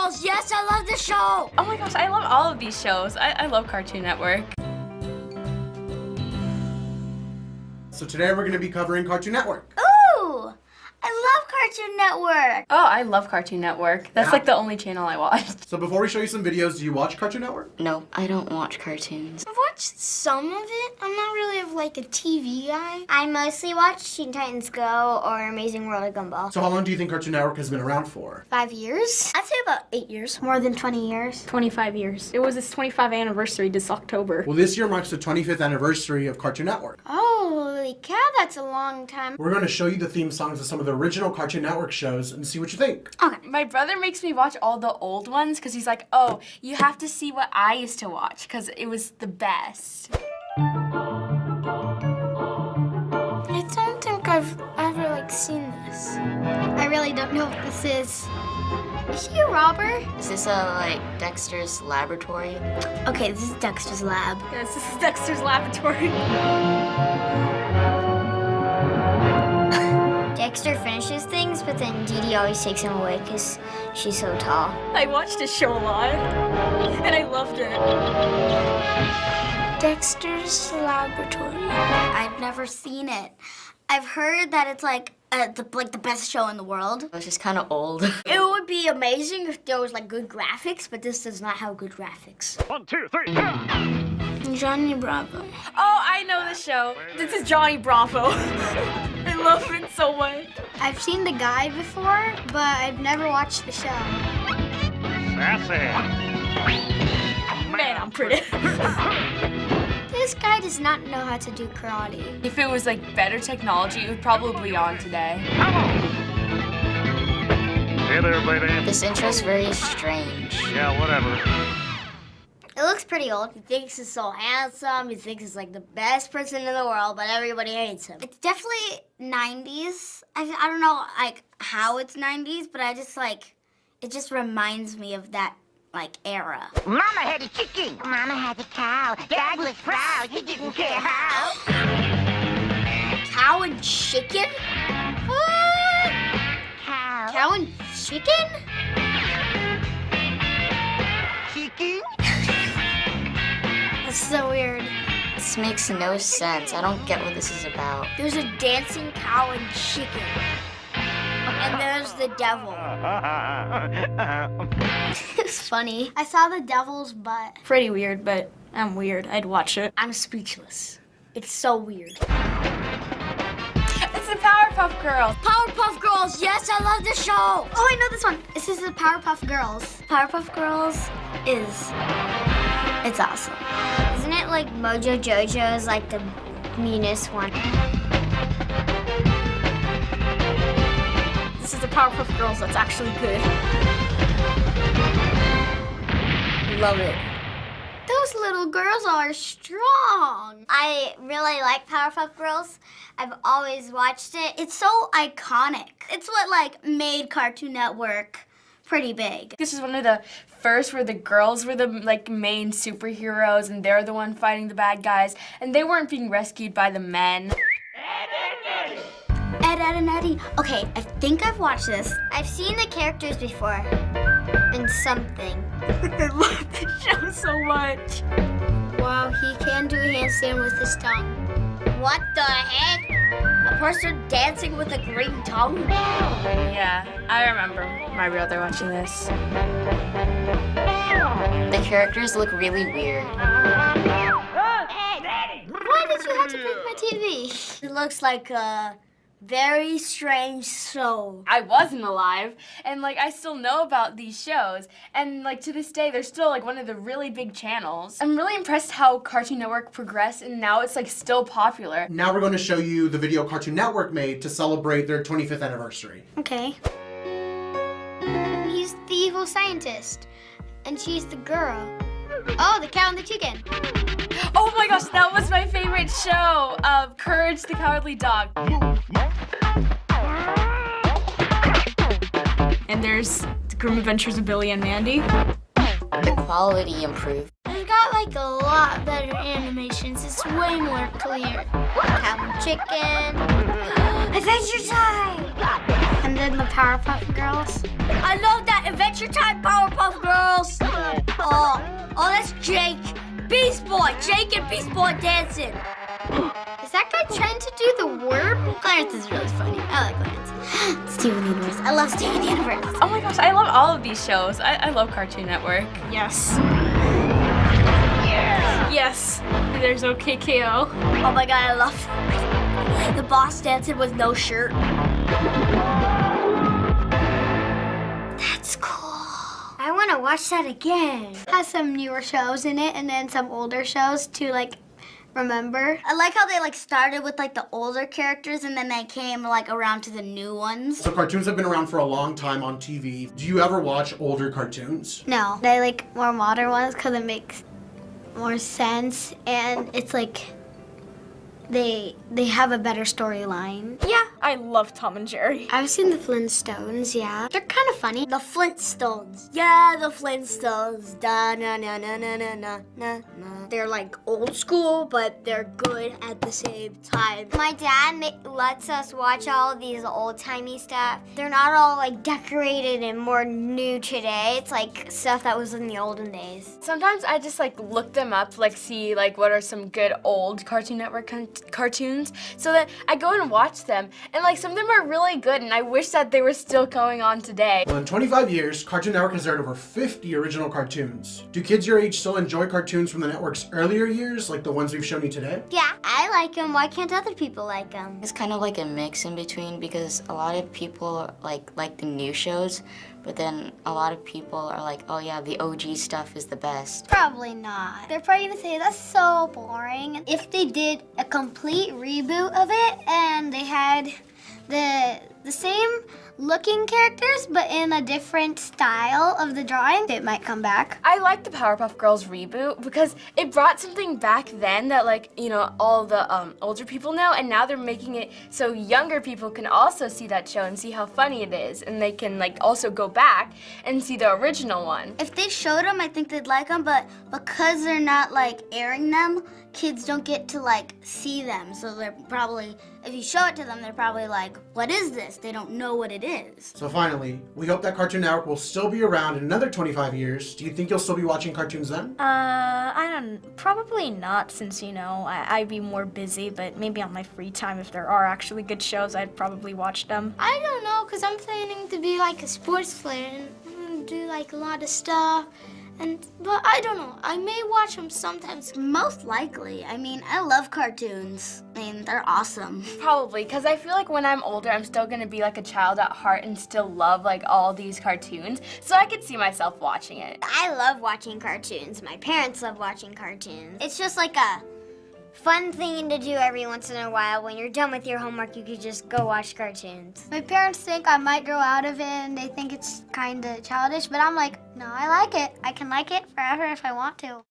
Girls. Yes, I love this show. Oh my gosh, I love all of these shows. I love Cartoon Network. So today we're going to be covering Cartoon Network. Ooh, I love Cartoon Network. Oh, I love Cartoon Network. That's like the only channel I watched. So before we show you some videos, do you watch Cartoon Network? No, I don't watch cartoons. I've watched some of it. I'm not really of like a TV guy. I mostly watch Teen Titans Go or Amazing World of Gumball. So how long do you think Cartoon Network has been around for? 5 years? I'd say about 8 years. More than 20 years. 25 years. It was its 25th anniversary this October. Well, this year marks the 25th anniversary of Cartoon Network. Holy cow, that's a long time. We're going to show you the theme songs of some of the original Cartoon Network shows and see what you think. Okay. My brother makes me watch all the old ones because he's like, oh, you have to see what I used to watch because it was the best. I don't think I've ever seen this. I really don't know what this is. Is he a robber? Is this Dexter's laboratory? Okay, this is Dexter's lab. Yes, this is Dexter's laboratory. Dexter finishes things, but then Dee Dee always takes him away because she's so tall. I watched this show a lot, and I loved it. Dexter's laboratory. I've never seen it. I've heard that it's the best show in the world. It's just kind of old. It would be amazing if there was good graphics, but this does not have good graphics. 1, 2, 3, go! Johnny Bravo. Oh, I know the show. This is Johnny Bravo. I love it so much. I've seen the guy before, but I've never watched the show. Sassy. Man, I'm pretty. This guy does not know how to do karate. If it was better technology, it would probably be on today. Come on! Hey there, baby. This intro's very strange. Yeah, whatever. It looks pretty old. He thinks he's so handsome. He thinks he's the best person in the world, but everybody hates him. It's definitely 90s. I don't know how it's 90s, but I just it just reminds me of that era. Mama had a chicken. Mama had a cow. Dad was proud. He didn't care how. Cow and chicken? What? Cow. Cow and chicken? Chicken? That's so weird. This makes no sense. I don't get what this is about. There's a dancing cow and chicken. And there's the devil. It's funny. I saw the devil's butt. Pretty weird, but I'm weird. I'd watch it. I'm speechless. It's so weird. It's the Powerpuff Girls. Powerpuff Girls, yes, I love this show. Oh, I know this one. This is the Powerpuff Girls. Powerpuff Girls it's awesome. Isn't it Mojo Jojo's the meanest one? This is the Powerpuff Girls that's actually good. Love it. Those little girls are strong. I really like Powerpuff Girls. I've always watched it. It's so iconic. It's what made Cartoon Network pretty big. This is one of the first where the girls were the main superheroes and they're the one fighting the bad guys and they weren't being rescued by the men. Ed, Ed, and Eddie. Okay, I think I've watched this. I've seen the characters before in something. I love this show so much. Wow, he can do a handstand with his tongue. What the heck? A person dancing with a green tongue? Yeah, I remember my brother watching this. The characters look really weird. Why did you have to break my TV? It looks like a very strange show. I wasn't alive, and I still know about these shows, and to this day, they're still one of the really big channels. I'm really impressed how Cartoon Network progressed, and now it's still popular. Now we're going to show you the video Cartoon Network made to celebrate their 25th anniversary. Okay. He's the evil scientist, and she's the girl. Oh, the cow and the chicken. Oh my gosh, that was my favorite show, Courage the Cowardly Dog. And there's the Grim Adventures of Billy and Mandy. The quality improved. They've got a lot better animations. It's way more clear. Cow and chicken. Adventure Time! And then the Powerpuff Girls. I love that Adventure Time! time, Powerpuff Girls. Oh, that's Jake. Beast Boy. Jake and Beast Boy dancing. Is that guy trying to do the worm? Clarence is really funny. I like Clarence. Steven Universe. I love Steven Universe. Oh my gosh, I love all of these shows. I love Cartoon Network. Yes. Yes. There's OKKO. Oh my god, I love the boss dancing with no shirt. That's cool. I want to watch that again. Has some newer shows in it and then some older shows to like remember. I like how they like started with like the older characters and then they came like around to the new ones. So cartoons have been around for a long time on TV. Do you ever watch older cartoons? No, I like more modern ones because it makes more sense and it's like they have a better storyline. Yeah, I love Tom and Jerry. I've seen the Flintstones, yeah. They're kind of funny. The Flintstones. Yeah, the Flintstones. Da na na na na na na na na. They're like old school, but they're good at the same time. My dad lets us watch all of these old-timey stuff. They're not all like decorated and more new today. It's like stuff that was in the olden days. Sometimes I just like look them up, like see like what are some good old Cartoon Network cartoons, so that I go and watch them, and like some of them are really good, and I wish that they were still going on today. Well, in 25 years, Cartoon Network has aired over 50 original cartoons. Do kids your age still enjoy cartoons from the network's earlier years, like the ones we've shown you today? Yeah, I like them. Why can't other people like them? It's kind of like a mix in between because a lot of people like the new shows, but then a lot of people are like, oh yeah, the OG stuff is the best. Probably not. They're probably gonna say that's so boring. If they did a complete reboot of it and they had the same looking characters but in a different style of the drawing, it might come back. I like the Powerpuff Girls reboot because it brought something back then that like, you know, all the older people know, and now they're making it so younger people can also see that show and see how funny it is, and they can like also go back and see the original one. If they showed them, I think they'd like them, but because they're not like airing them, kids don't get to like see them. So they're probably, if you show it to them, they're probably like, what is this? They don't know what it is. So finally, we hope that Cartoon Network will still be around in another 25 years. Do you think you'll still be watching cartoons then? Probably not, since, you know, I'd be more busy, but maybe on my free time, if there are actually good shows, I'd probably watch them. I don't know, because I'm planning to be like a sports player and do like a lot of stuff. But I don't know. I may watch them sometimes. Most likely. I mean, I love cartoons. I mean, they're awesome. Probably, because I feel like when I'm older, I'm still gonna be like a child at heart and still love like all these cartoons. So I could see myself watching it. I love watching cartoons. My parents love watching cartoons. It's just like a fun thing to do every once in a while. When you're done with your homework, you could just go watch cartoons. My parents think I might grow out of it and they think it's kind of childish, but I'm like, no, I like it. I can like it forever if I want to.